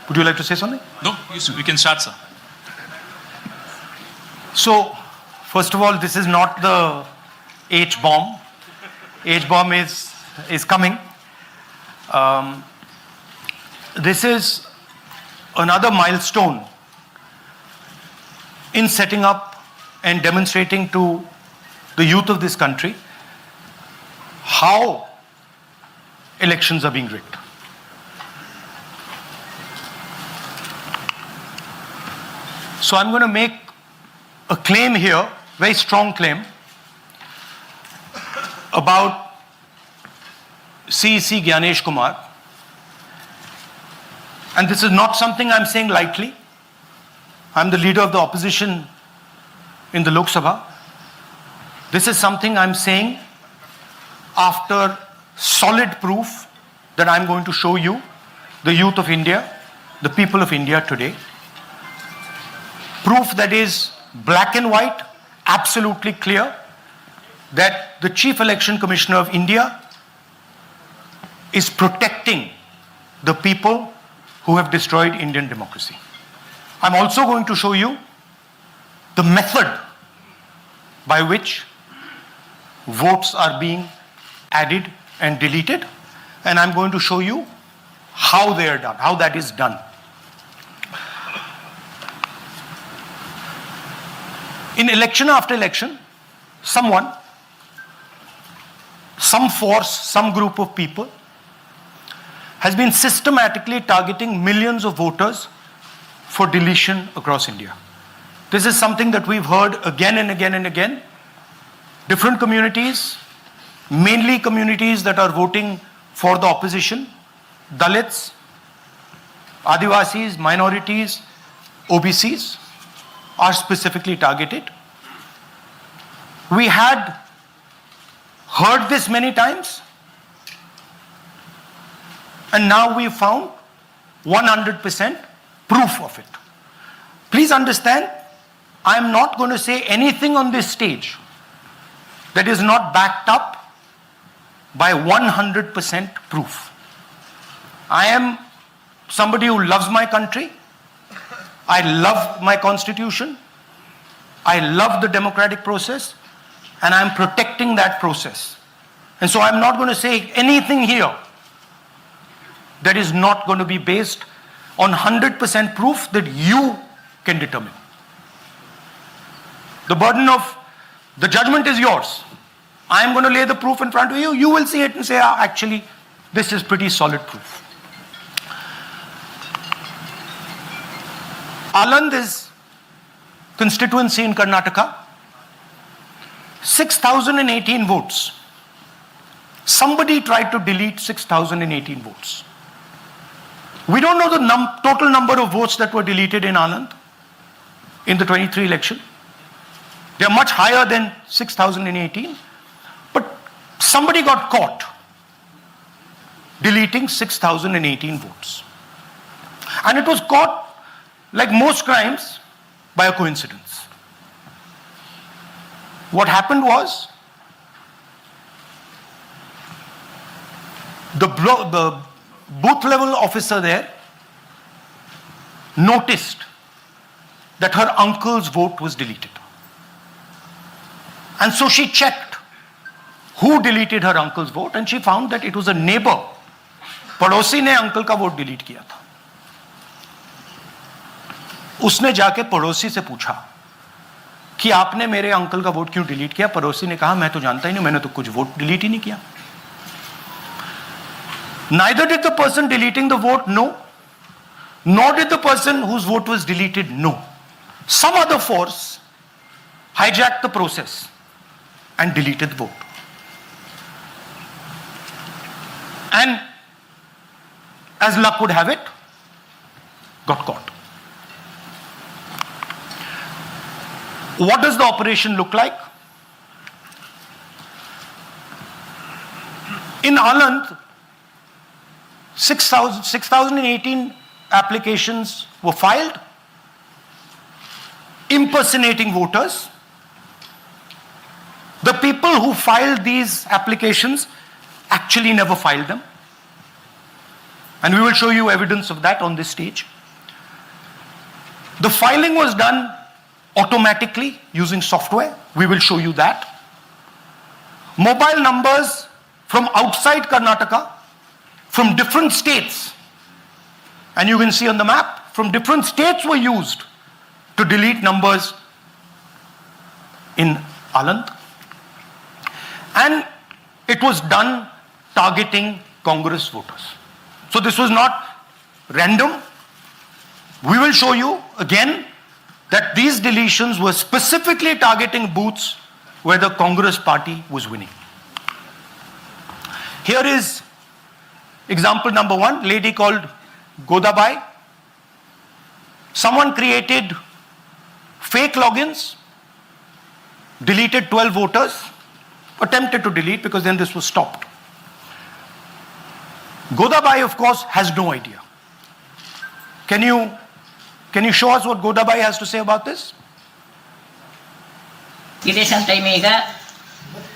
Would you like to say something? No, we can start, sir. So, first of all, this is not the H-bomb. H-bomb is coming. This is another milestone in setting up and demonstrating to the youth of this country how elections are being rigged. So I'm going to make a claim here, very strong claim, about CEC Gyanesh Kumar. And this is not something I'm saying lightly. I'm the leader of the opposition in the Lok Sabha. This is something I'm saying after solid proof that I'm going to show you, the youth of India, the people of India today. Proof that is black and white, absolutely clear, that the Chief Election Commissioner of India is protecting the people who have destroyed Indian democracy. I'm also going to show you the method by which votes are being added and deleted, and I'm going to show you how they are done, how that is done. In election after election, someone, some force, some group of people has been systematically targeting millions of voters for deletion across India. This is something that we've heard again and again and again. Different communities, mainly communities that are voting for the opposition, Dalits, Adivasis, minorities, OBCs, are specifically targeted. We had heard this many times, and now we found 100% proof of it. Please understand, I am not going to say anything on this stage that is not backed up by 100% proof. I am somebody who loves my country. I love my constitution. I love the democratic process, and I'm protecting that process. And so I'm not going to say anything here that is not going to be based on 100% proof that you can determine. The burden of the judgment is yours. I am going to lay the proof in front of you. You will see it and say, actually, this is pretty solid proof. Aland is constituency in Karnataka. 6,018 votes. Somebody tried to delete 6,018 votes. We don't know the total number of votes that were deleted in Aland in the 23 election. They are much higher than 6,018. But somebody got caught deleting 6,018 votes. And it was caught, like most crimes, by a coincidence. What happened was, the booth level officer there noticed that her uncle's vote was deleted. And so she checked who deleted her uncle's vote, and she found that it was a neighbor. पड़ोसी ने uncle का vote delete किया था. उसने जाके पड़ोसी से पूछा कि आपने मेरे अंकल का वोट क्यों डिलीट किया. पड़ोसी ने कहा, मैं तो जानता ही नहीं, मैंने तो कुछ वोट डिलीट ही नहीं किया. Neither did the person deleting the vote know, nor did the person whose vote was deleted know. Some other force hijacked the process and deleted the vote. And as luck would have it, got caught. What does the operation look like? In Aland, 6,018 applications were filed, impersonating voters. The people who filed these applications actually never filed them. And we will show you evidence of that on this stage. The filing was done automatically using software. We will show you that. Mobile numbers from outside Karnataka, from different states, and you can see on the map, from different states were used to delete numbers in Aland. And it was done targeting Congress voters. So this was not random. We will show you again that these deletions were specifically targeting booths where the Congress party was winning. Here is example number 1, lady called Godabai. Someone created fake logins, deleted 12 voters, attempted to delete because then this was stopped. Godabai, of course, has no idea. Can you show us what Godabai has to say about this? Election ಟೈಮಿಗ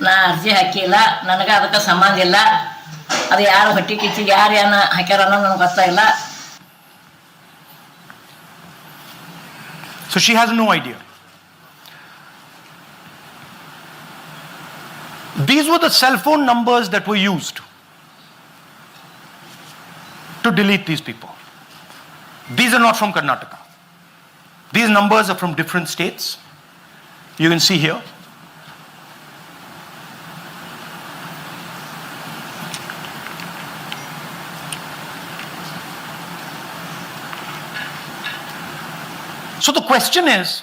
ನಾ ಅರ್ಜಿ ಹಾಕಿಲ್ಲ, ನನಗೆ ಅದಕ್ಕೆ ಸಂಬಂಧ ಇಲ್ಲ, ಅದು ಯಾರು ಹೊಟ್ಟಿ ಕಿಚ್ಚಿ ಯಾರು ಏನು ಹಾಕ್ಯಾರ ಅನ್ನೋದು ನನಗೆ ಗೊತ್ತಾಗಿಲ್ಲ. So she has no idea. These were the cell phone numbers that were used to delete these people. These are not from Karnataka. These numbers are from different states. You can see here. So the question is,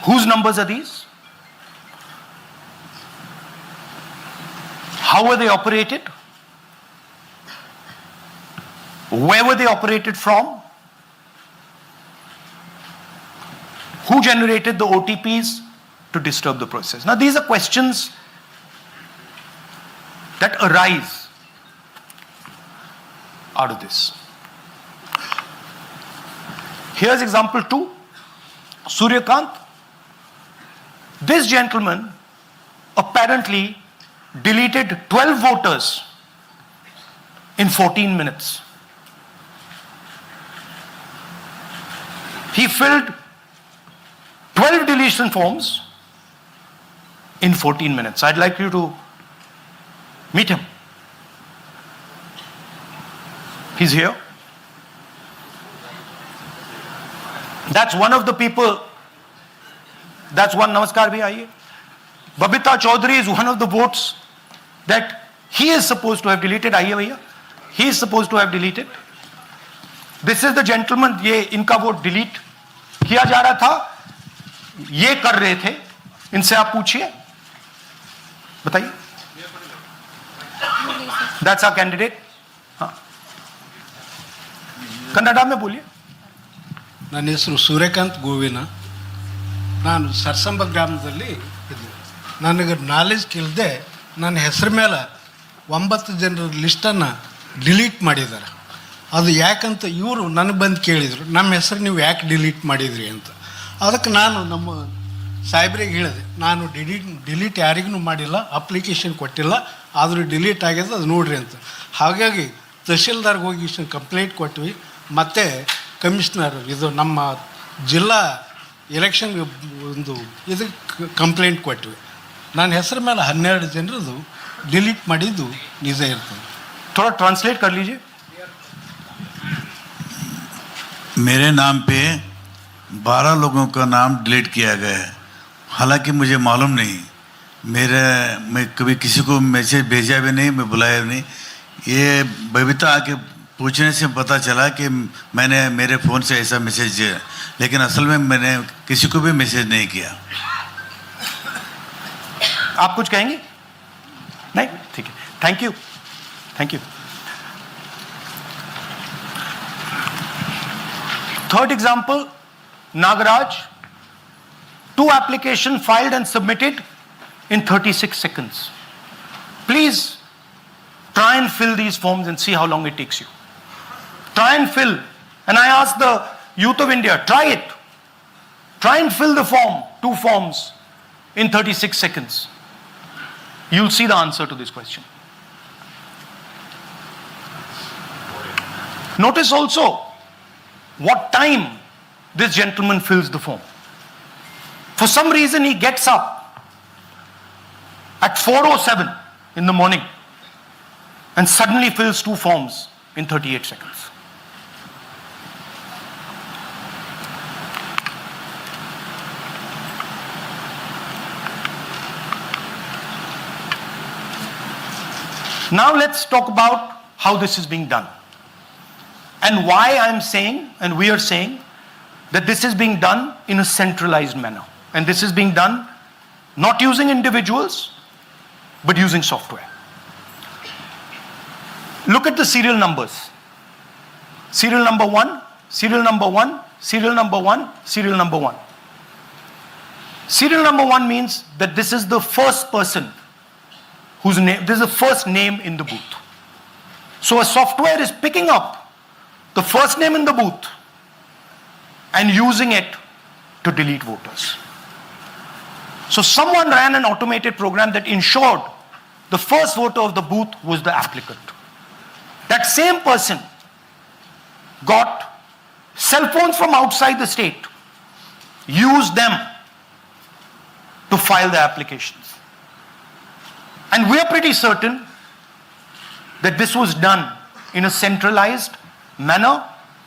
whose numbers are these? How were they operated? Where were they operated from? Who generated the OTPs to disturb the process? Now these are questions that arise out of this. Here's example 2, Suryakant. This gentleman apparently deleted 12 voters in 14 minutes. He filled 12 deletion forms in 14 minutes. I'd like you to meet him. He's here. That's one of the people. That's one. Namaskar bhi aiye. Babita Chaudhary is one of the votes that he is supposed to have deleted. Aiye bhaiya. He is supposed to have deleted. This is the gentleman. ये इनका vote delete किया जा रहा था. ये कर रहे थे. इनसे आप पूछिए. बताइए. That's our candidate. हाँ. कन्नड़ा में बोलिए. ನನ್ನ ಹೆಸರು ಸೂರ್ಯಕಾಂತ್ ಗೋವಿನ. ನಾನು ಸರ್ಸಂಬ ಗ್ರಾಮದಲ್ಲಿ ಇದ್ದೆ. ನನಗೆ ನಾಲೆಜ್ ಇಲ್ಲದೆ ನನ್ನ ಹೆಸರು ಮೇಲೆ 9 ಜನರ ಲಿಸ್ಟನ್ನು ಡಿಲೀಟ್ ಮಾಡಿದ್ದಾರೆ. ಅದು ಯಾಕಂತ ಇವರು ನನಗೆ ಬಂದು ಕೇಳಿದರು, ನಮ್ಮ ಹೆಸರು ನೀವು ಯಾಕೆ ಡಿಲೀಟ್ ಮಾಡಿದ್ರಿ ಅಂತ. ಅದಕ್ಕೆ ನಾನು ನಮ್ಮ ಸಾಹೇಬ್ರಿಗೆ ಹೇಳಿದೆ, ನಾನು ಡಿಲೀಟ್ ಯಾರಿಗೂ ಮಾಡಿಲ್ಲ, ಅಪ್ಲಿಕೇಶನ್ ಕೊಟ್ಟಿಲ್ಲ, ಆದರೂ ಡಿಲೀಟ್ ಆಗ್ಯದ, ಅದು ನೋಡ್ರಿ ಅಂತ. ಹಾಗಾಗಿ ತಹಶೀಲ್ದಾರ್ಗೆ ಹೋಗಿ ಕಂಪ್ಲೇಂಟ್ ಕೊಟ್ವಿ. ಮತ್ತು ಕಮಿಷ್ನರ್ ಇದು ನಮ್ಮ ಜಿಲ್ಲಾ ಎಲೆಕ್ಷನ್ಗೆ ಒಂದು ಇದಕ್ಕೆ ಕಂಪ್ಲೇಂಟ್ ಕೊಟ್ವಿ. ನನ್ನ ಹೆಸರು ಮೇಲೆ 12 ಜನರದು ಡಿಲೀಟ್ ಮಾಡಿದ್ದು ನಿಜ ಇರ್ತದೆ. थोड़ा ट्रांसलेट कर लीजिए. मेरे नाम पे 12 लोगों का नाम डिलीट किया गया है. हालांकि मुझे मालूम नहीं, मैं कभी किसी को मैसेज भेजा भी नहीं, मैं बुलाया भी नहीं. ये बबीता आके पूछने से पता चला कि मैंने मेरे फ़ोन से ऐसा मैसेज दिया, लेकिन असल में मैंने किसी को भी मैसेज नहीं किया. आप कुछ कहेंगे? नहीं, ठीक है. Thank you. Thank you. Third example, Nagaraj. 2 applications filed and submitted in 36 seconds. Please try and fill these forms and see how long it takes you. Try and fill. And I ask the youth of India, try it. Try and fill the form, 2 forms in 36 seconds. You'll see the answer to this question. Notice also what time this gentleman fills the form. For some reason he gets up at 4:07 in the morning and suddenly fills 2 forms in 38 seconds. Now let's talk about how this is being done and why I'm saying and we are saying that this is being done in a centralized manner, and this is being done not using individuals but using software. Look at the serial numbers. Serial number 1, serial number 1, serial number 1, serial number 1. Serial number 1 means that this is the first person whose name, this is the first name in the booth. So a software is picking up the first name in the booth and using it to delete voters. So someone ran an automated program that ensured the first voter of the booth was the applicant. That same person got cell phones from outside the state, used them to file the applications. And we're pretty certain that this was done in a centralized manner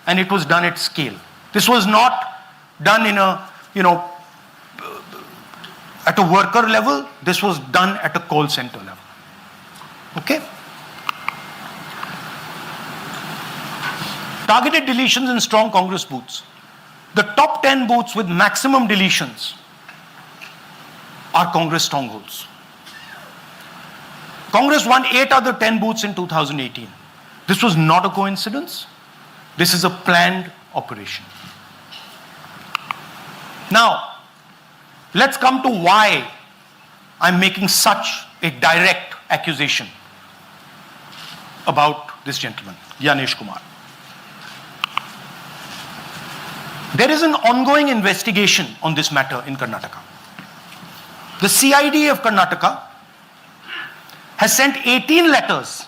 and it was done at scale. This was not done in a, at a worker level. This was done at a call center level. Okay? Targeted deletions in strong Congress booths. The top 10 booths with maximum deletions are Congress strongholds. Congress won 8 other 10 booths in 2018. This was not a coincidence. This is a planned operation. Now, let's come to why I'm making such a direct accusation about this gentleman, Gyanesh Kumar. There is an ongoing investigation on this matter in Karnataka. The CID of Karnataka has sent 18 letters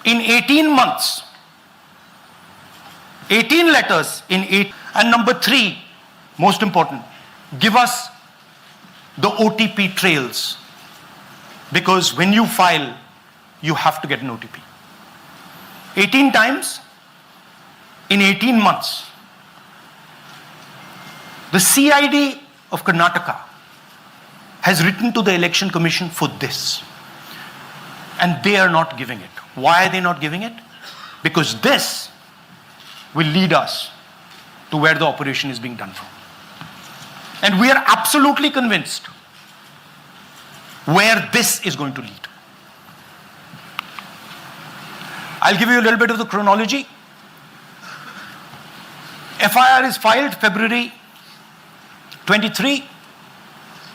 in 18 months. 18 letters in 8. And number 3, most important, give us the OTP trails. Because when you file, you have to get an OTP. 18 times in 18 months. The CID of Karnataka has written to the Election Commission for this. And they are not giving it. Why are they not giving it? Because this will lead us to where the operation is being done from. And we are absolutely convinced where this is going to lead. I'll give you a little bit of the chronology. FIR is filed February 23.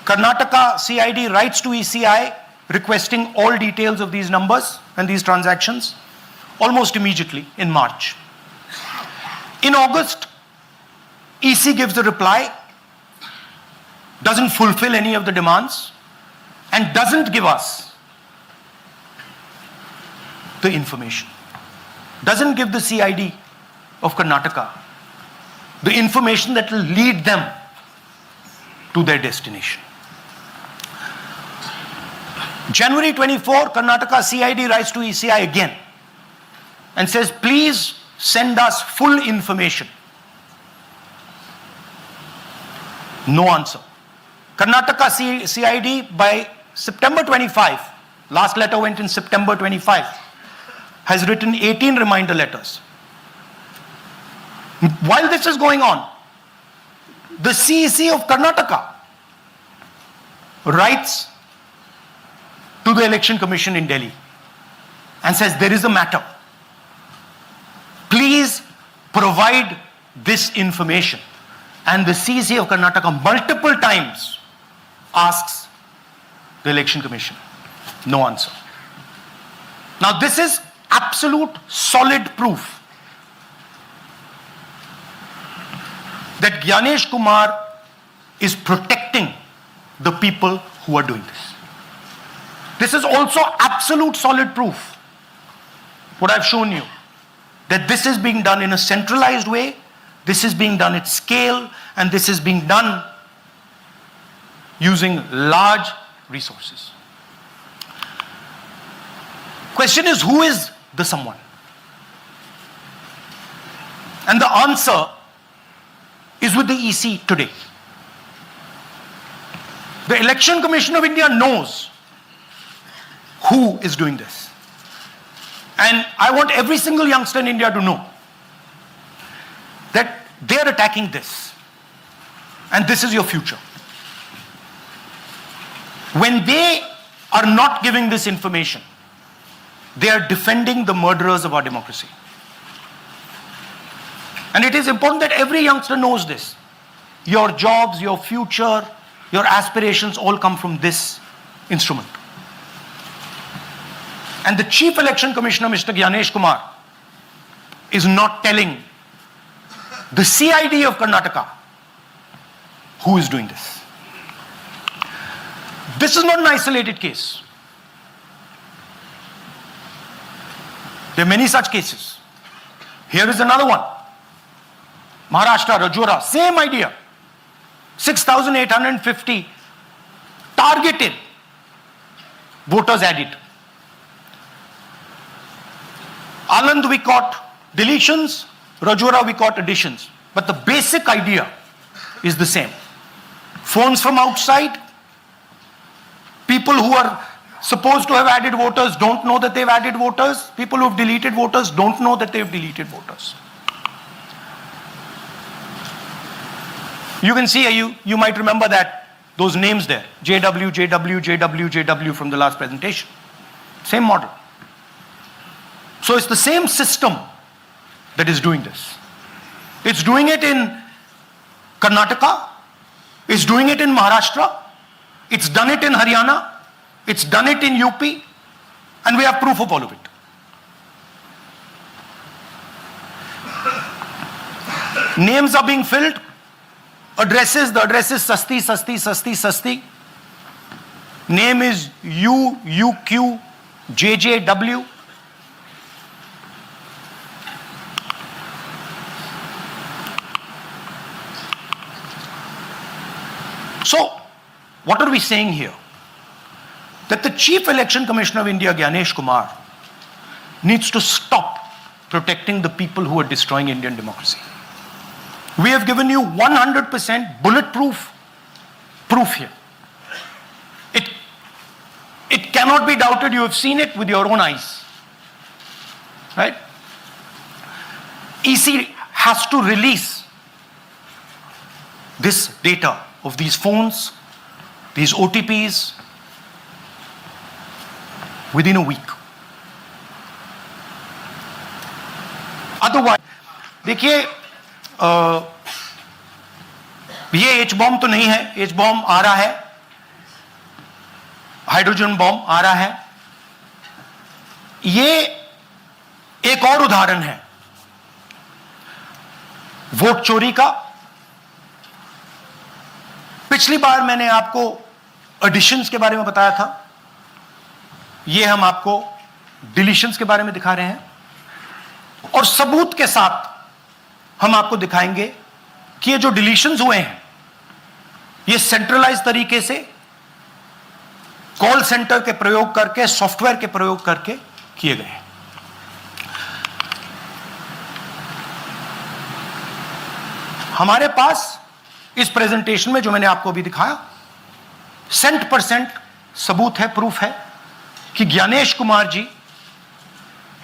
Karnataka CID writes to ECI requesting all details of these numbers and these transactions almost immediately in March. In August, EC gives the reply, doesn't fulfill any of the demands, and doesn't give us the information. Doesn't give the CID of Karnataka the information that will lead them to their destination. January 24, Karnataka CID writes to ECI again and says, please send us full information. No answer. Karnataka CID by September 25, last letter went in September 25, has written 18 reminder letters. While this is going on, the CEC of Karnataka writes to the Election Commission in Delhi and says there is a matter. Please provide this information. And the CEC of Karnataka multiple times asks the Election Commission. No answer. Now this is absolute solid proof that Gyanesh Kumar is protecting the people who are doing this. This is also absolute solid proof, what I've shown you, that this is being done in a centralized way, this is being done at scale, and this is being done using large resources. Question is, who is the someone? And the answer is with the EC today. The Election Commission of India knows who is doing this. And I want every single youngster in India to know that they are attacking this. And this is your future. When they are not giving this information, they are defending the murderers of our democracy. And it is important that every youngster knows this. Your jobs, your future, your aspirations all come from this instrument. And the Chief Election Commissioner, Mr. Gyanesh Kumar, is not telling the CID of Karnataka who is doing this. This is not an isolated case. There are many such cases. Here is another one. Maharashtra, Rajora, same idea. 6,850 targeted voters added. Anand we caught deletions, Rajora we caught additions. But the basic idea is the same. Phones from outside, people who are supposed to have added voters don't know that they've added voters. People who've deleted voters don't know that they've deleted voters. You can see, you might remember that, those names there. JW, JW, JW, JW from the last presentation. Same model. So it's the same system that is doing this. It's doing it in Karnataka. It's doing it in Maharashtra. It's done it in Haryana. It's done it in UP. And we have proof of all of it. Names are being filled. Addresses, the address is Sasti, Sasti, Sasti, Sasti. Name is UQ, JJW. So, what are we saying here? That the Chief Election Commissioner of India, Gyanesh Kumar, needs to stop protecting the people who are destroying Indian democracy. We have given you 100% bulletproof proof here. It cannot be doubted. You have seen it with your own eyes. Right? EC has to release this data of these phones, these OTPs, within a week. Otherwise, देखिए ये H bomb तो नहीं है. H bomb आ रहा है, hydrogen bomb आ रहा है. ये एक और उदाहरण है वोट चोरी का. पिछली बार मैंने आपको एडिशंस के बारे में बताया था. ये हम आपको डिलीशंस के बारे में दिखा रहे हैं, और सबूत के साथ हम आपको दिखाएंगे कि ये जो डिलीशंस हुए हैं ये सेंट्रलाइज तरीके से कॉल सेंटर के प्रयोग करके, सॉफ्टवेयर के प्रयोग करके किए गए हैं. हमारे पास इस प्रेजेंटेशन में जो मैंने आपको अभी दिखाया 100% सबूत है, प्रूफ है कि ज्ञानेश कुमार जी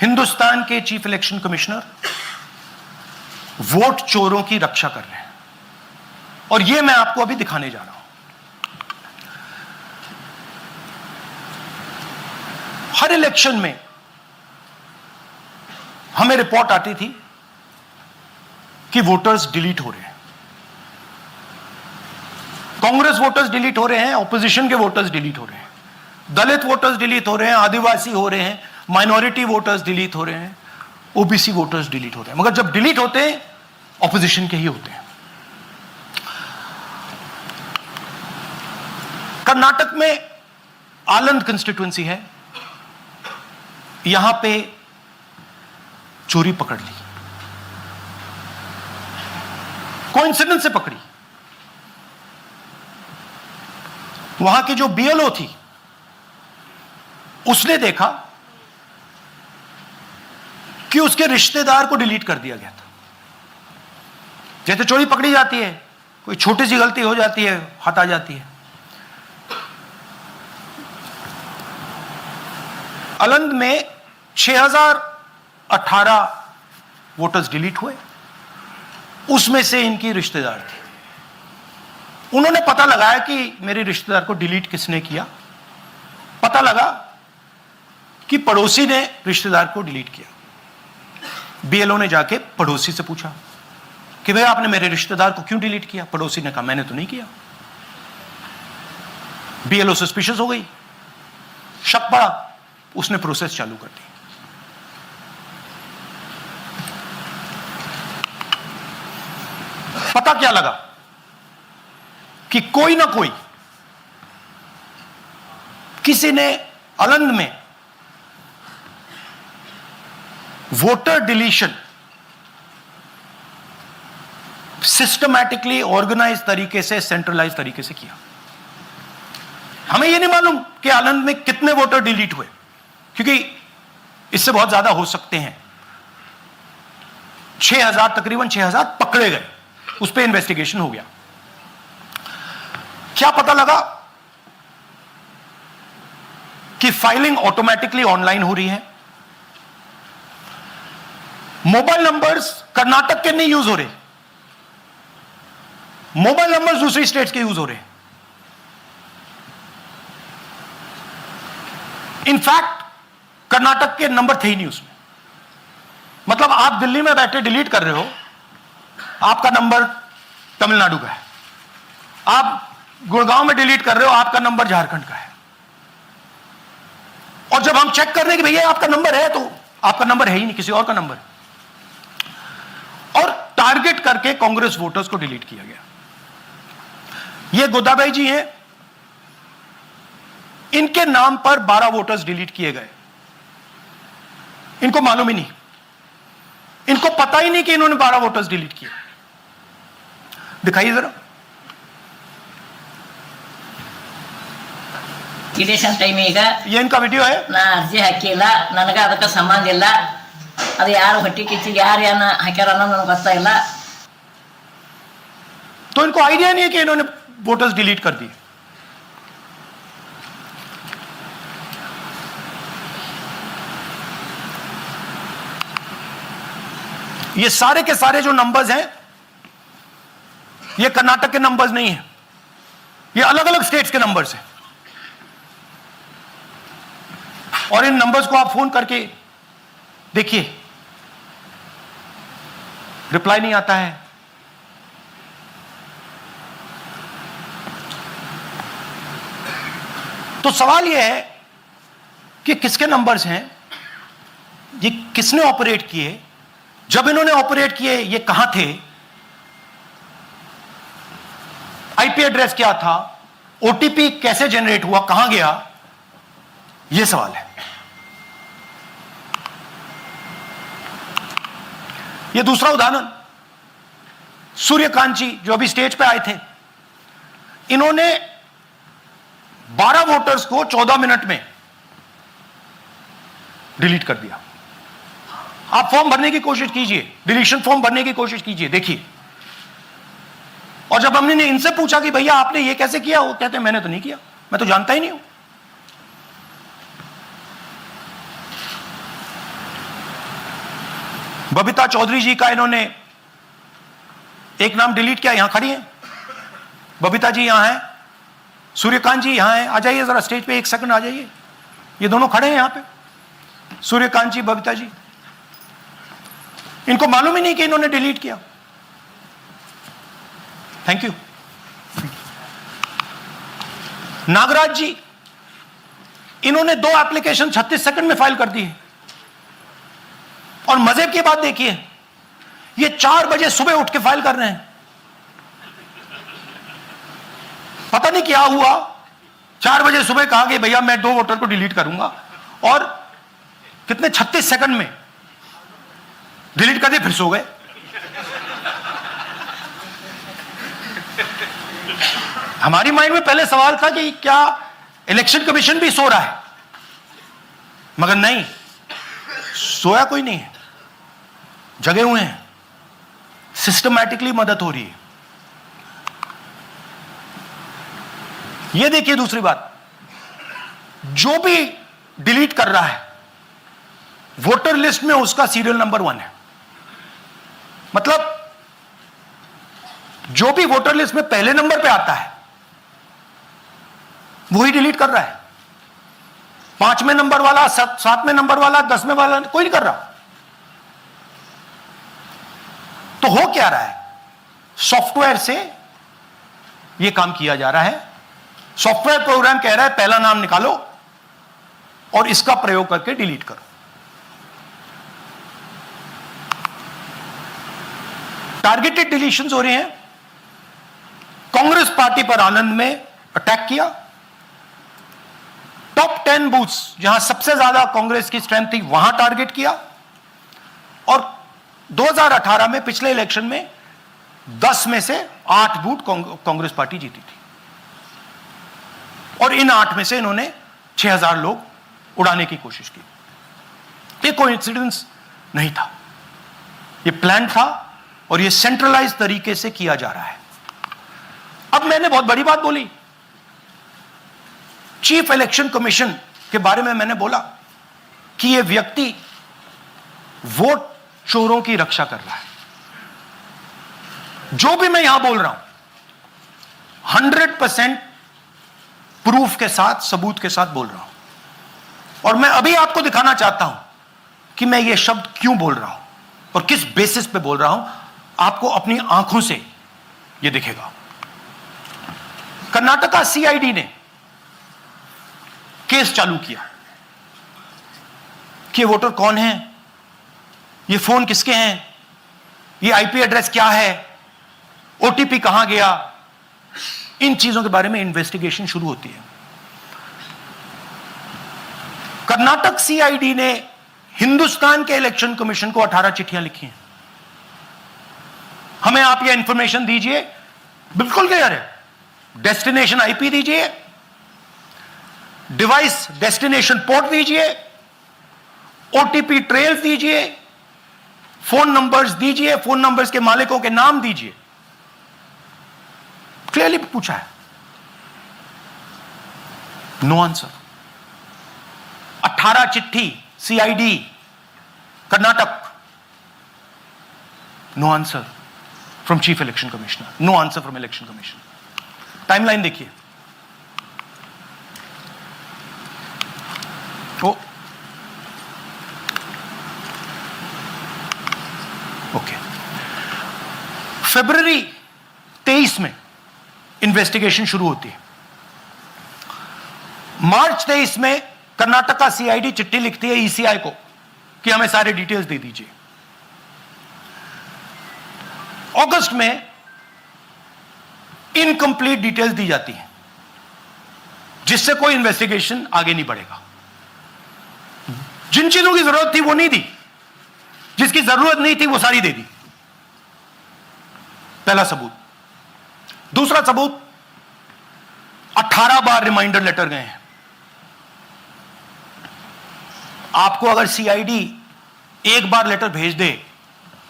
हिंदुस्तान के चीफ इलेक्शन कमिश्नर वोट चोरों की रक्षा कर रहे हैं. और यह मैं आपको अभी दिखाने जा रहा हूं. हर इलेक्शन में हमें रिपोर्ट आती थी कि वोटर्स डिलीट हो रहे हैं. कांग्रेस वोटर्स डिलीट हो रहे हैं, ऑपोजिशन के वोटर्स डिलीट हो रहे हैं, दलित वोटर्स डिलीट हो रहे हैं, आदिवासी हो रहे हैं, माइनॉरिटी वोटर्स डिलीट हो रहे हैं, ओबीसी वोटर्स डिलीट हो रहे हैं. मगर जब डिलीट होते हैं ऑपोजिशन के ही होते हैं. कर्नाटक में आलंद कंस्टिट्यूएंसी है. यहां पे चोरी पकड़ ली, कोइंसिडेंस से पकड़ी। वहां की जो बीएलओ थी उसने देखा कि उसके रिश्तेदार को डिलीट कर दिया गया था। जैसे चोरी पकड़ी जाती है, कोई छोटी सी गलती हो जाती है, हाथ आ जाती है। अलंद में 6018 वोटर्स डिलीट हुए, उसमें से इनकी रिश्तेदार थे। उन्होंने पता लगाया कि मेरे रिश्तेदार को डिलीट किसने किया। पता लगा कि पड़ोसी ने रिश्तेदार को डिलीट किया। बीएलओ ने जाके पड़ोसी से पूछा कि भाई आपने मेरे रिश्तेदार को क्यों डिलीट किया? पड़ोसी ने कहा मैंने तो नहीं किया। बीएलओ सस्पिशियस हो गई, शक पड़ा, उसने प्रोसेस चालू कर दी। पता क्या लगा कि कोई ना कोई, किसी ने अलंद में वोटर डिलीशन सिस्टमैटिकली ऑर्गेनाइज तरीके से, सेंट्रलाइज तरीके से किया। हमें यह नहीं मालूम कि अलंद में कितने वोटर डिलीट हुए, क्योंकि इससे बहुत ज्यादा हो सकते हैं। 6000, तकरीबन 6000 पकड़े गए, उस पर इन्वेस्टिगेशन हो गया। क्या पता लगा कि फाइलिंग ऑटोमेटिकली ऑनलाइन हो रही है। मोबाइल नंबर्स कर्नाटक के नहीं यूज हो रहे, मोबाइल नंबर्स दूसरी स्टेट्स के यूज हो रहे हैं। इनफैक्ट कर्नाटक के नंबर थे ही नहीं उसमें। मतलब आप दिल्ली में बैठे डिलीट कर रहे हो, आपका नंबर तमिलनाडु का है। आप गुड़गांव में डिलीट कर रहे हो, आपका नंबर झारखंड का है। और जब हम चेक कर रहे हैं कि भैया आपका नंबर है, तो आपका नंबर है ही नहीं, किसी और का नंबर है। और टारगेट करके कांग्रेस वोटर्स को डिलीट किया गया। ये गोदाबाई जी हैं, इनके नाम पर 12 वोटर्स डिलीट किए गए। इनको मालूम ही नहीं, इनको पता ही नहीं कि इन्होंने 12 वोटर्स डिलीट किए। दिखाइए जरा। ಇಲೆಕ್ಷನ್ ಟೈಮ್ ಈಗ ये इनका वीडियो है। ನಾ ಅರ್ಜಿ ಹಾಕಿಲ್ಲ, ನನಗೆ ಅದಕ್ಕೆ ಸಂಬಂಧ ಇಲ್ಲ। ಅದು ಯಾರು ಹೊಟ್ಟಿ ಕಿಚ್ಚಿಗೆ ಯಾರು ಏನ ಹಾಕ್ಯಾರ ಅನ್ನೋದು ನನಗೆ ಗೊತ್ತಾಗಿಲ್ಲ। तो इनको आइडिया नहीं है कि इन्होंने वोटर्स डिलीट कर दिए। ये सारे के सारे जो नंबर्स हैं, ये कर्नाटक के नंबर्स नहीं है, ये अलग अलग स्टेट्स के नंबर्स हैं। और इन नंबर्स को आप फोन करके देखिए, रिप्लाई नहीं आता है। तो सवाल यह है कि किसके नंबर्स हैं, ये किसने ऑपरेट किए, जब इन्होंने ऑपरेट किए ये कहां थे, आईपी एड्रेस क्या था, ओटीपी कैसे जनरेट हुआ, कहां गया, यह सवाल है। यह दूसरा उदाहरण, सूर्यकांत जी जो अभी स्टेज पे आए थे, इन्होंने 12 वोटर्स को 14 मिनट में डिलीट कर दिया। आप फॉर्म भरने की कोशिश कीजिए, डिलीशन फॉर्म भरने की कोशिश कीजिए, देखिए। और जब हमने इनसे पूछा कि भैया आपने ये कैसे किया, वो कहते हैं मैंने तो नहीं किया, मैं तो जानता ही नहीं हूं। बबीता चौधरी जी का इन्होंने एक नाम डिलीट किया, यहां खड़ी हैं बबीता जी, यहां है, सूर्यकांत जी यहां है। आ जाइए जरा स्टेज पे, एक सेकंड आ जाइए। ये दोनों खड़े हैं यहां पे, सूर्यकांत जी, बबीता जी। इनको मालूम ही नहीं कि इन्होंने डिलीट किया। Thank you. नागराज जी, इन्होंने 2 एप्लीकेशन 36 सेकंड में फाइल कर दी है। और मजे की बात देखिए, ये 4 बजे सुबह उठ के फाइल कर रहे हैं। पता नहीं क्या हुआ, 4 बजे सुबह कहा कि भैया मैं 2 वोटर को डिलीट करूंगा, और कितने 36 सेकंड में डिलीट कर दिए, फिर सो गए। हमारी माइंड में पहले सवाल था कि क्या इलेक्शन कमीशन भी सो रहा है, मगर नहीं, सोया कोई नहीं है, जगे हुए हैं, सिस्टमैटिकली मदद हो रही है। यह देखिए दूसरी बात, जो भी डिलीट कर रहा है वोटर लिस्ट में उसका सीरियल नंबर 1 है। मतलब जो भी वोटर लिस्ट में पहले नंबर पे आता है वही डिलीट कर रहा है। 5वें नंबर वाला, 7वें नंबर वाला, 10वें वाला कोई नहीं कर रहा। तो हो क्या रहा है, सॉफ्टवेयर से यह काम किया जा रहा है। सॉफ्टवेयर प्रोग्राम कह रहा है पहला नाम निकालो और इसका प्रयोग करके डिलीट करो। टारगेटेड डिलीशंस हो रहे हैं। कांग्रेस पार्टी पर आनंद में अटैक किया। टॉप 10 बूथ्स जहां सबसे ज्यादा कांग्रेस की स्ट्रेंथ थी वहां टारगेट किया। और 2018 में पिछले इलेक्शन में 10 में से 8 बूथ कांग्रेस पार्टी जीती थी और इन 8 में से इन्होंने 6000 लोग उड़ाने की कोशिश की। ये कोइंसिडेंस नहीं था, ये प्लान था और ये सेंट्रलाइज तरीके से किया जा रहा है। अब मैंने बहुत बड़ी बात बोली, चीफ इलेक्शन कमीशन के बारे में मैंने बोला कि यह व्यक्ति वोट चोरों की रक्षा कर रहा है। जो भी मैं यहां बोल रहा हूं 100% प्रूफ के साथ, सबूत के साथ बोल रहा हूं। और मैं अभी आपको दिखाना चाहता हूं कि मैं ये शब्द क्यों बोल रहा हूं और किस बेसिस पे बोल रहा हूं। आपको अपनी आंखों से ये दिखेगा। कर्नाटका सीआईडी ने केस चालू किया कि वोटर कौन है, ये फोन किसके हैं, ये आईपी एड्रेस क्या है, ओटीपी कहां गया, इन चीजों के बारे में इन्वेस्टिगेशन शुरू होती है। कर्नाटक सीआईडी ने हिंदुस्तान के इलेक्शन कमीशन को 18 चिट्ठियां लिखी हैं। हमें आप ये इंफॉर्मेशन दीजिए, बिल्कुल क्लियर है। डेस्टिनेशन आईपी दीजिए, डिवाइस डेस्टिनेशन पोर्ट दीजिए, ओटीपी ट्रेल्स दीजिए, फोन नंबर्स दीजिए, फोन नंबर्स के मालिकों के नाम दीजिए। क्लियरली पूछा है, नो आंसर। 18 चिट्ठी CID Karnataka, no answer from chief election commissioner, no answer from election commission. Timeline देखिए, ओके, फरवरी 23 में इन्वेस्टिगेशन शुरू होती है। मार्च 23 में कर्नाटका सीआईडी चिट्ठी लिखती है ईसीआई को कि हमें सारे डिटेल्स दे दीजिए। अगस्त में इनकंप्लीट डिटेल्स दी जाती हैं जिससे कोई इन्वेस्टिगेशन आगे नहीं बढ़ेगा। जिन चीजों की जरूरत थी वो नहीं दी, जिसकी जरूरत नहीं थी वो सारी दे दी। पहला सबूत। दूसरा सबूत, 18 बार रिमाइंडर लेटर गए हैं। आपको अगर सीआईडी एक बार लेटर भेज दे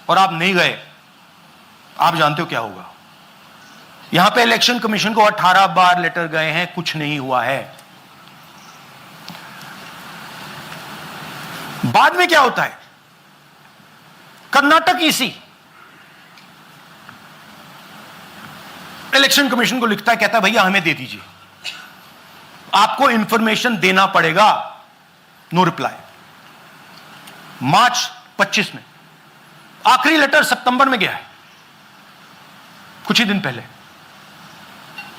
और आप नहीं गए, आप जानते हो क्या होगा। यहां पे इलेक्शन कमीशन को 18 बार लेटर गए हैं, कुछ नहीं हुआ है। बाद में क्या होता है, कर्नाटक ईसी इलेक्शन कमीशन को लिखता है, कहता है भैया हमें दे दीजिए, आपको इंफॉर्मेशन देना पड़ेगा। No reply. मार्च 25 में आखिरी लेटर सितंबर में गया है, कुछ ही दिन पहले।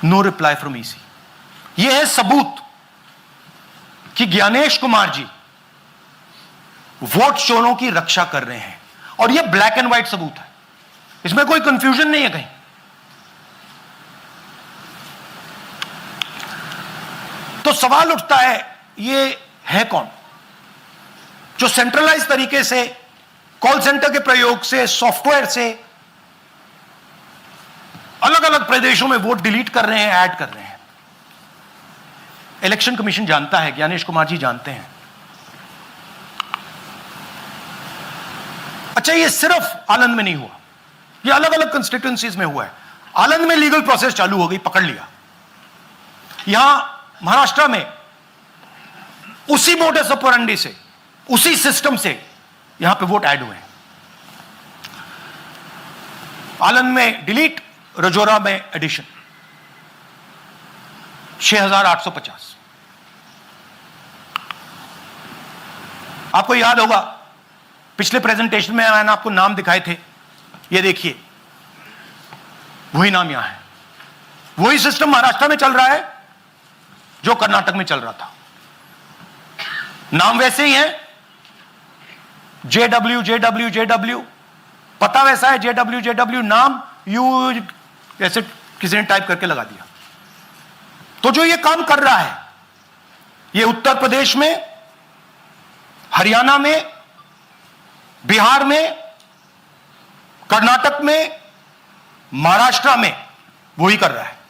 No reply from EC. यह है सबूत कि ज्ञानेश कुमार जी वोट चोरों की रक्षा कर रहे हैं। और यह ब्लैक एंड व्हाइट सबूत है, इसमें कोई कंफ्यूजन नहीं है कहीं। तो सवाल उठता है, ये है कौन जो सेंट्रलाइज तरीके से कॉल सेंटर के प्रयोग से, सॉफ्टवेयर से अलग अलग प्रदेशों में वोट डिलीट कर रहे हैं, ऐड कर रहे हैं। इलेक्शन कमीशन जानता है, ज्ञानेश कुमार जी जानते हैं। अच्छा, ये सिर्फ आनंद में नहीं हुआ, ये अलग अलग कंस्टिट्यूएंसीज में हुआ है। आनंद में लीगल प्रोसेस चालू हो गई, पकड़ लिया। यहां महाराष्ट्र में उसी मोडस ऑपरेंडी से, उसी सिस्टम से यहां पे वोट ऐड हुए हैं। आनंद में डिलीट, रजौरा में एडिशन, 6850। आपको याद होगा पिछले प्रेजेंटेशन में मैंने आपको नाम दिखाए थे, ये देखिए वही नाम यहां है। वही सिस्टम महाराष्ट्र में चल रहा है जो कर्नाटक में चल रहा था। नाम वैसे ही है, जेडब्ल्यू जेडब्ल्यू जेडब्ल्यू, पता वैसा है, जेडब्ल्यू जेडब्ल्यू, नाम यू ऐसे किसी ने टाइप करके लगा दिया। तो जो ये काम कर रहा है, ये उत्तर प्रदेश में, हरियाणा में, बिहार में, कर्नाटक में, महाराष्ट्र में वही कर रहा है।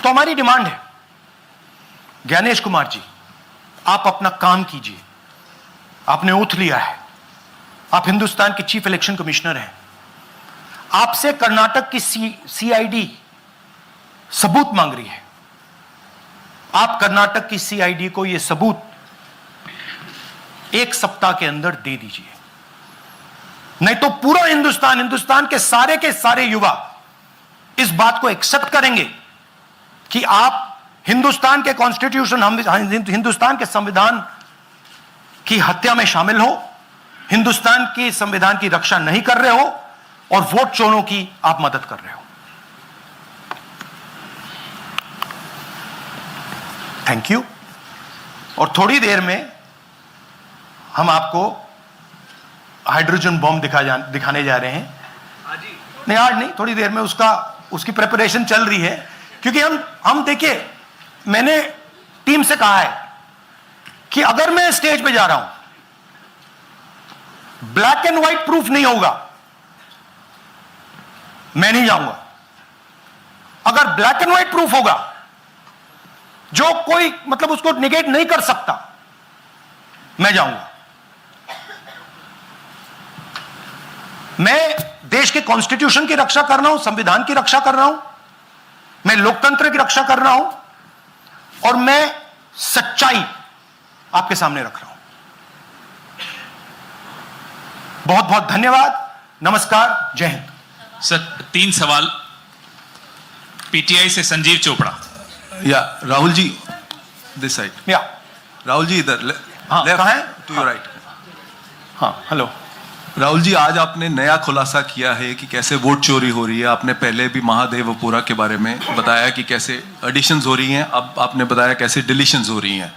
तो हमारी डिमांड है, ज्ञानेश कुमार जी, आप अपना काम कीजिए। आपने ओथ लिया है, आप हिंदुस्तान के चीफ इलेक्शन कमिश्नर हैं। आपसे कर्नाटक की सीआईडी सबूत मांग रही है। आप कर्नाटक की सीआईडी को यह सबूत 1 सप्ताह के अंदर दे दीजिए, नहीं तो पूरा हिंदुस्तान के सारे युवा इस बात को एक्सेप्ट करेंगे कि आप हिंदुस्तान के कॉन्स्टिट्यूशन, हिंदुस्तान के संविधान की हत्या में शामिल हो, हिंदुस्तान के संविधान की रक्षा नहीं कर रहे हो और वोट चोरों की आप मदद कर रहे हो। Thank you. और थोड़ी देर में हम आपको हाइड्रोजन बॉम्ब दिखाने जा रहे हैं। नहीं, आज नहीं, थोड़ी देर में उसकी प्रिपरेशन चल रही है। क्योंकि हम देखिए, मैंने टीम से कहा है कि अगर मैं स्टेज पे जा रहा हूं, ब्लैक एंड व्हाइट प्रूफ नहीं होगा, मैं नहीं जाऊंगा। अगर ब्लैक एंड व्हाइट प्रूफ होगा, जो कोई मतलब उसको निगेट नहीं कर सकता, मैं जाऊंगा। मैं देश के कॉन्स्टिट्यूशन की रक्षा कर रहा हूं, संविधान की रक्षा कर रहा हूं, मैं लोकतंत्र की रक्षा कर रहा हूं और मैं सच्चाई आपके सामने रख रहा हूं। बहुत बहुत धन्यवाद, नमस्कार, जय हिंद। सर, 3 सवाल। पीटीआई से संजीव चोपड़ा। या राहुल जी, दिस साइड। या राहुल जी इधर, हाँ, कहाँ है? To your right. हाँ, हेलो। राहुल जी, आज आपने नया खुलासा किया है कि कैसे वोट चोरी हो रही है। आपने पहले भी महादेवपुरा के बारे में बताया कि कैसे एडिशंस हो रही हैं, अब आपने बताया कैसे डिलीशंस हो रही हैं।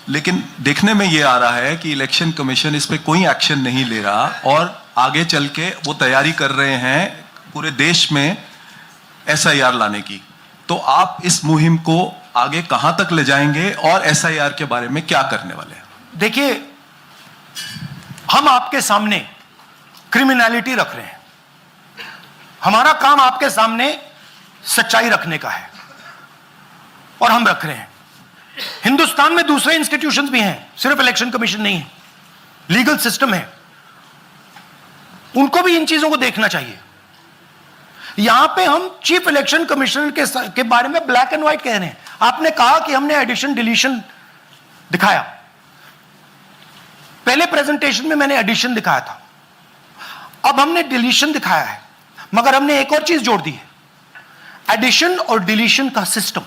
लेकिन देखने में ये आ रहा है कि इलेक्शन कमीशन इस पे कोई एक्शन नहीं ले रहा और आगे चल के वो तैयारी कर रहे हैं पूरे देश में एसआईआर लाने की। तो आप इस मुहिम को आगे कहां तक ले जाएंगे और एसआईआर के बारे में क्या करने वाले हैं? देखिए, हम आपके सामने क्रिमिनलिटी रख रहे हैं। हमारा काम आपके सामने सच्चाई रखने का है और हम रख रहे हैं। हिंदुस्तान में दूसरे इंस्टीट्यूशंस भी हैं, सिर्फ इलेक्शन कमीशन नहीं है, लीगल सिस्टम है, उनको भी इन चीजों को देखना चाहिए। यहां पे हम चीफ इलेक्शन कमिश्नर के बारे में ब्लैक एंड व्हाइट कह रहे हैं। आपने कहा कि हमने एडिशन डिलीशन दिखाया, पहले प्रेजेंटेशन में मैंने एडिशन दिखाया था, अब हमने डिलीशन दिखाया है, मगर हमने एक और चीज जोड़ दी है। एडिशन और डिलीशन का सिस्टम,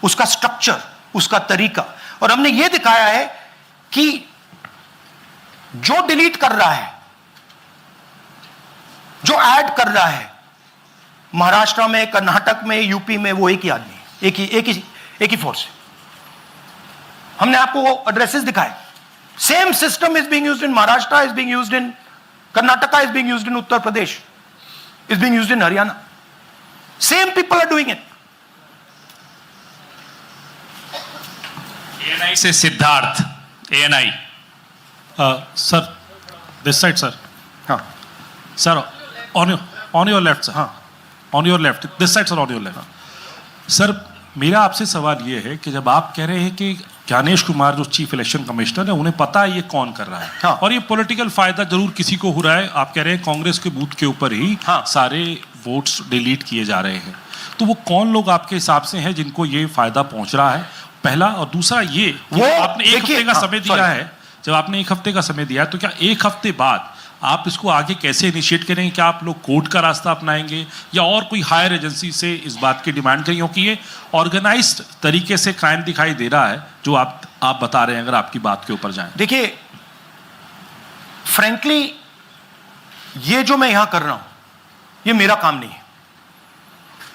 उसका स्ट्रक्चर, उसका तरीका, और हमने यह दिखाया है कि जो डिलीट कर रहा है, जो ऐड कर रहा है, महाराष्ट्र में, कर्नाटक में, यूपी में, वो एक ही आदमी है, एक ही फोर्स है। हमने आपको वो एड्रेसेस दिखाए। Same system is being used in Maharashtra, is being used in Karnataka, is being used in Uttar Pradesh, is being used in Haryana. Same people are doing it. ANI से Siddharth, ANI. Sir, this side, sir. हाँ Sir, on your left, sir. हाँ On your left. This side, sir, on your left. Sir, मेरा आपसे सवाल ये है कि जब आप कह रहे हैं कि ज्ञानेश कुमार जो चीफ इलेक्शन कमिश्नर है उन्हें पता है ये कौन कर रहा है, हाँ। और ये पॉलिटिकल फायदा जरूर किसी को हो रहा है, आप कह रहे हैं कांग्रेस के बूथ के ऊपर ही हाँ। सारे वोट्स डिलीट किए जा रहे हैं, तो वो कौन लोग आपके हिसाब से हैं जिनको ये फायदा पहुंच रहा है, पहला। और दूसरा ये कि वो आपने एक देखिए, हफ्ते का हाँ, समय दिया sorry। है, जब आपने एक हफ्ते का समय दिया है तो क्या एक हफ्ते बाद आप इसको आगे कैसे इनिशिएट करेंगे? क्या आप लोग कोर्ट का रास्ता अपनाएंगे या और कोई हायर एजेंसी से इस बात की डिमांड करेंगे? क्योंकि ये ऑर्गेनाइज्ड तरीके से क्राइम दिखाई दे रहा है जो आप बता रहे हैं, अगर आपकी बात के ऊपर जाएं। देखिए, फ्रैंकली ये जो मैं यहां कर रहा हूं ये मेरा काम नहीं है।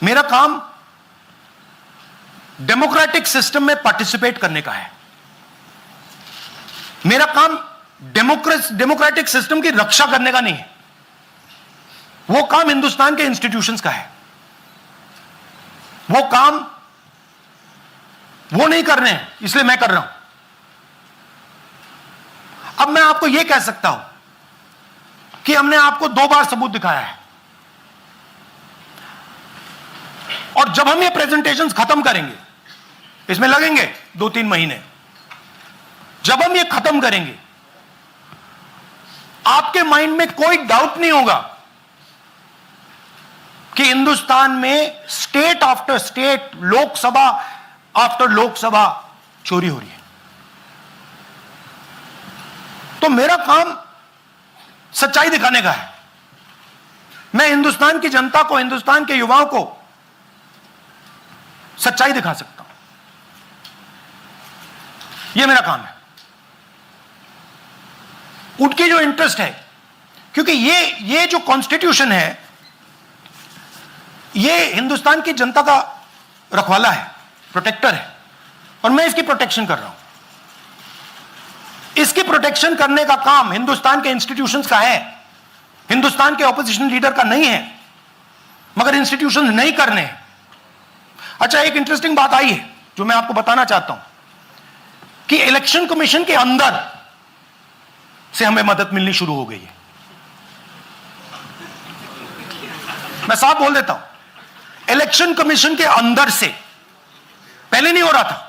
मेरा काम डेमोक्रेटिक सिस्टम में पार्टिसिपेट करने का है। मेरा काम डेमोक्रेटिक सिस्टम की रक्षा करने का नहीं है। वो काम हिंदुस्तान के इंस्टीट्यूशंस का है। वो काम वो नहीं कर रहे हैं, इसलिए मैं कर रहा हूं। अब मैं आपको यह कह सकता हूं कि हमने आपको 2 बार सबूत दिखाया है, और जब हम ये प्रेजेंटेशंस खत्म करेंगे, इसमें लगेंगे 2-3 महीने, जब हम ये खत्म करेंगे आपके माइंड में कोई डाउट नहीं होगा कि हिंदुस्तान में state after state, Lok Sabha after Lok Sabha चोरी हो रही है। तो मेरा काम सच्चाई दिखाने का है। मैं हिंदुस्तान की जनता को, हिंदुस्तान के युवाओं को सच्चाई दिखा सकता हूं। यह मेरा काम है। उनकी जो इंटरेस्ट है, क्योंकि ये जो कॉन्स्टिट्यूशन है ये हिंदुस्तान की जनता का रखवाला है, प्रोटेक्टर है, और मैं इसकी प्रोटेक्शन कर रहा हूं। इसकी प्रोटेक्शन करने का काम हिंदुस्तान के इंस्टीट्यूशंस का है, हिंदुस्तान के ऑपोजिशन लीडर का नहीं है। मगर इंस्टीट्यूशंस नहीं करने हैं। अच्छा, एक इंटरेस्टिंग बात आई है जो मैं आपको बताना चाहता हूं कि इलेक्शन कमीशन के अंदर से हमें मदद मिलनी शुरू हो गई है। मैं साफ बोल देता हूं, इलेक्शन कमीशन के अंदर से, पहले नहीं हो रहा था,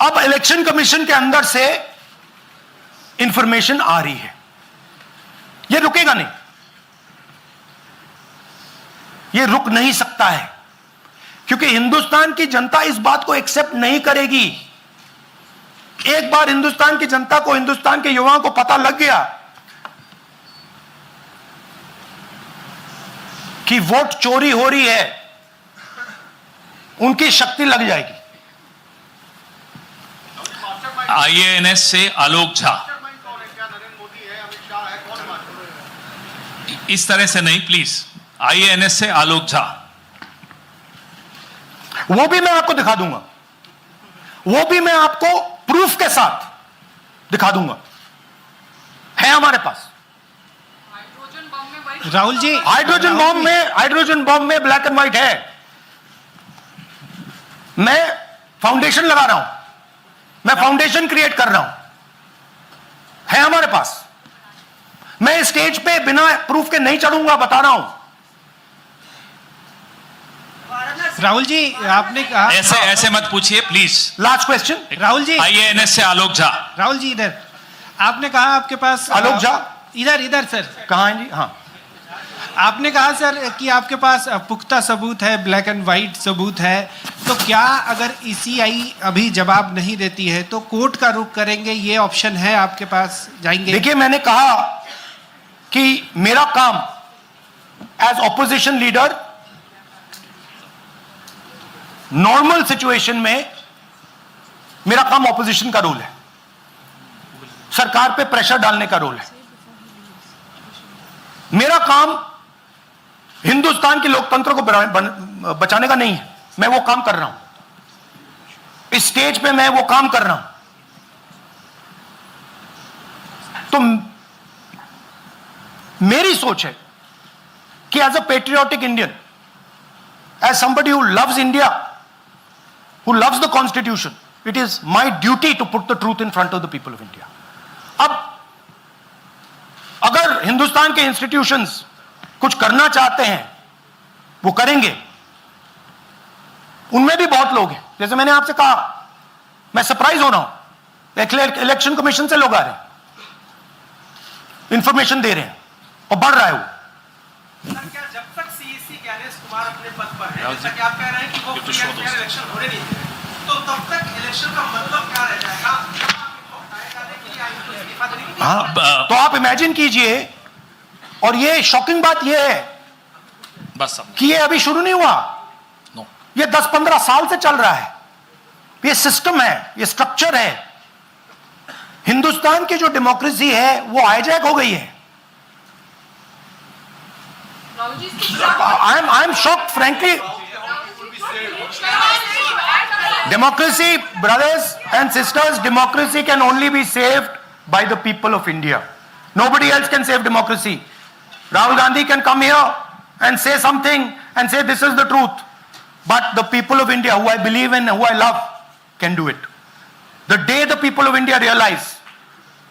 अब इलेक्शन कमीशन के अंदर से इंफॉर्मेशन आ रही है। यह रुकेगा नहीं, यह रुक नहीं सकता है, क्योंकि हिंदुस्तान की जनता इस बात को एक्सेप्ट नहीं करेगी। एक बार हिंदुस्तान की जनता को, हिंदुस्तान के युवाओं को पता लग गया कि वोट चोरी हो रही है, उनकी शक्ति लग जाएगी। IANS से आलोक झा। इस तरह से नहीं प्लीज। IANS से आलोक झा। वो भी मैं आपको दिखा दूंगा, वो भी मैं आपको प्रूफ के साथ दिखा दूंगा, है हमारे पास। राहुल जी, हाइड्रोजन बॉम्ब में ब्लैक एंड व्हाइट है। मैं फाउंडेशन लगा रहा हूं, मैं फाउंडेशन क्रिएट कर रहा हूं, है हमारे पास। मैं स्टेज पे बिना प्रूफ के नहीं चढ़ूंगा, बता रहा हूं। राहुल जी, आपने कहा, ऐसे मत पूछिए please. Last question, Rahul ji, IANS से आलोक झा। राहुल जी इधर, आपने कहा आपके पास आलोक झा इधर सर, कहां है जी? हाँ, आपने कहा सर कि आपके पास पुख्ता सबूत है, ब्लैक एंड व्हाइट सबूत है, तो क्या अगर ECI अभी जवाब नहीं देती है तो कोर्ट का रुख करेंगे, ये ऑप्शन है आपके पास, जाएंगे? देखिए, मैंने कहा कि मेरा काम as opposition leader normal situation में मेरा काम ऑपोजिशन का रोल है, सरकार पे प्रेशर डालने का रोल है। मेरा काम हिंदुस्तान के लोकतंत्र को बचाने का नहीं है। मैं वो काम कर रहा हूं, इस स्टेज पे मैं वो काम कर रहा हूं। तो मेरी सोच है कि as a patriotic Indian, as somebody who loves India, who loves the constitution, it is my duty to put the truth in front of the people of India. अब अगर हिंदुस्तान के इंस्टीट्यूशंस कुछ करना चाहते हैं, वो करेंगे. उनमें भी बहुत लोग हैं, जैसे मैंने आपसे कहा, मैं सरप्राइज हो रहा हूं, इलेक्शन कमीशन से लोग आ रहे हैं, इंफॉर्मेशन दे रहे हैं और बढ़ रहा है वो. क्या जब तक सीईसी ज्ञानेश कुमार अपने पद पर है, जैसा कि आप कह रहे हैं कि वो फ्री एंड फेयर इलेक्शन होने नहीं दे रहे, तो तब तक इलेक्शन का मतलब क्या रह जाएगा? हाँ, तो आप इमेजिन कीजिए. और ये शॉकिंग बात ये है बस कि ये अभी शुरू नहीं हुआ, ये 10-15 साल से चल रहा है. ये सिस्टम है, ये स्ट्रक्चर है. हिंदुस्तान की जो डेमोक्रेसी है वो हाईजैक हो गई है. I am shocked frankly. Democracy, brothers and sisters, democracy can only be saved by the people of India. Nobody else can save democracy. Rahul Gandhi can come here and say something and say this is the truth. But the people of India, who I believe in, who I love, can do it. The day the people of India realize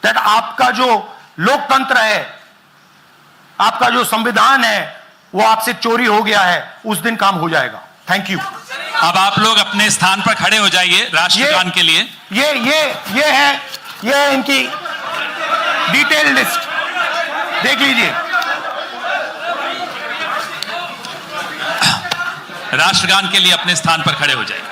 that आपका जो लोकतंत्र है, आपका जो संविधान है, वो आपसे चोरी हो गया है, उस दिन काम हो जाएगा. Thank you. अब आप लोग अपने स्थान पर खड़े हो जाइए राष्ट्रगान के लिए. ये है इनकी डिटेल लिस्ट, देख लीजिए. राष्ट्रगान के लिए अपने स्थान पर खड़े हो जाइए.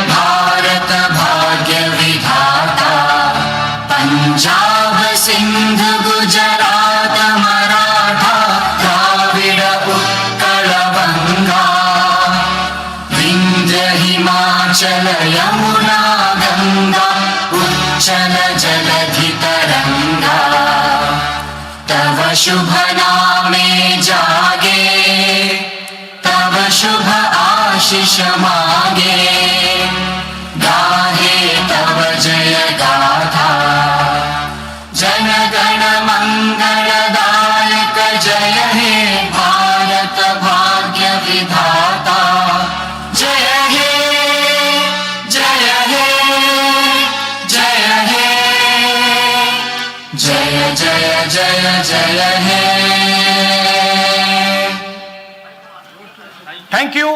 भारत भाग्य विधाता, पंजाब सिंध गुजरात मराठा द्राविड उत्कल बंगा, विंध्य हिमाचल यमुना गंगा उच्चल जलधि तरंगा, तव शुभ नामे जागे, तव शुभ आशीष मांगे, गाहे तव जय गाथा, जन गण मंगलदायक जय हे भारत भाग्य विधाता, जय हे जय हे जय हे जय जय जय जय हे. Thank you.